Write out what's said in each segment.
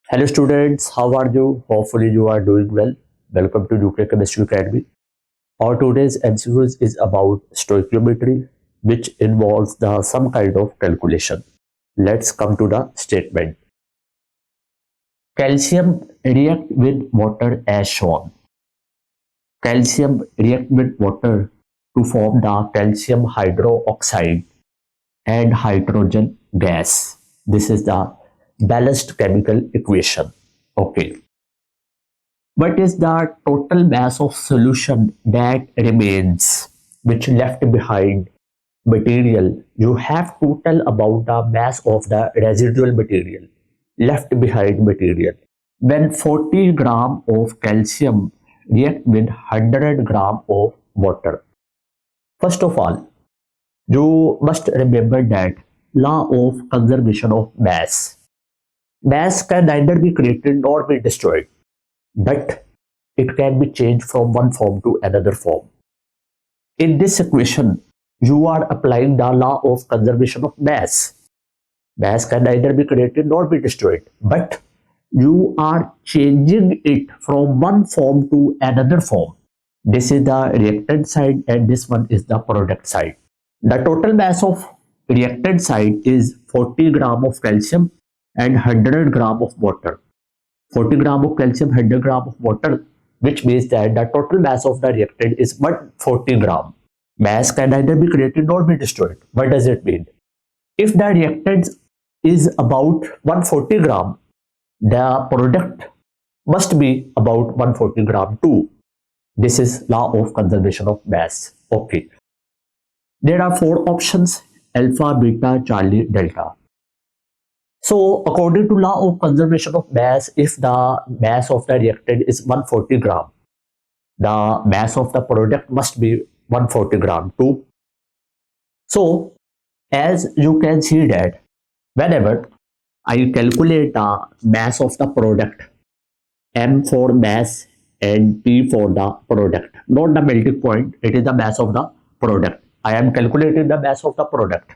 Hello students, how are you? Hopefully you are doing well. Welcome to UK Chemistry Academy. Our today's MCQs is about stoichiometry, which involves some kind of calculation. Let's come to the statement. Calcium react with water as shown. Calcium react with water to form the calcium hydroxide and hydrogen gas. This is the balanced chemical equation. Okay. What is the total mass of solution that remains, which left behind material? You have to tell about the mass of the residual material, left behind material. When 40 gram of calcium react with 100 gram of water. First of all, you must remember that law of conservation of mass. Mass can neither be created nor be destroyed, but it can be changed from one form to another form. In this equation, you are applying the law of conservation of mass. Mass can neither be created nor be destroyed, but you are changing it from one form to another form. This is the reactant side and this one is the product side. The total mass of reactant side is 40 gram of calcium and 100 gram of water. 40 gram of calcium, 100 gram of water, which means that the total mass of the reactant is 140 gram. Mass can neither be created nor be destroyed. What does it mean? If the reactant is about 140 gram, the product must be about 140 gram too. This is law of conservation of mass. Okay. There are four options: alpha, beta, Charlie, delta. So according to law of conservation of mass, if the mass of the reactant is 140 gram, the mass of the product must be 140 gram too. So as you can see that whenever I calculate the mass of the product, M for mass and P for the product, not the melting point, it is the mass of the product. I am calculating the mass of the product.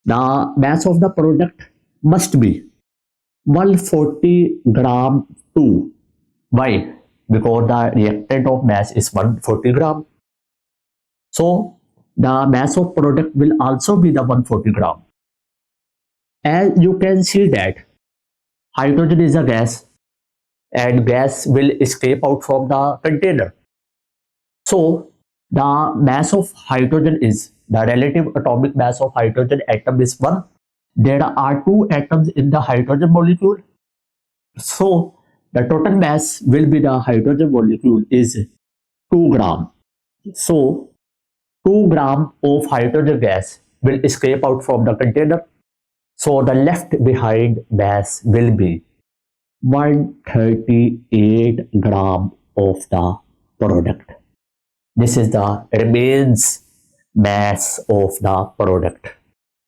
The mass of the product must be 140 gram too. Why? Because the reactant of mass is 140 gram. So the mass of product will also be the 140 gram. As you can see that hydrogen is a gas and gas will escape out from the container. So the mass of hydrogen is, the relative atomic mass of hydrogen atom is 1. There are 2 atoms in the hydrogen molecule. So the total mass will be, the hydrogen molecule is 2 gram. So 2 gram of hydrogen gas will escape out from the container. So the left behind mass will be 138 gram of the product. This is the remains mass of the product.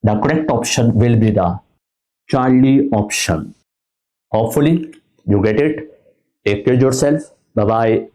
The correct option will be the Charlie option. Hopefully you get it. Take care of yourself. Bye bye.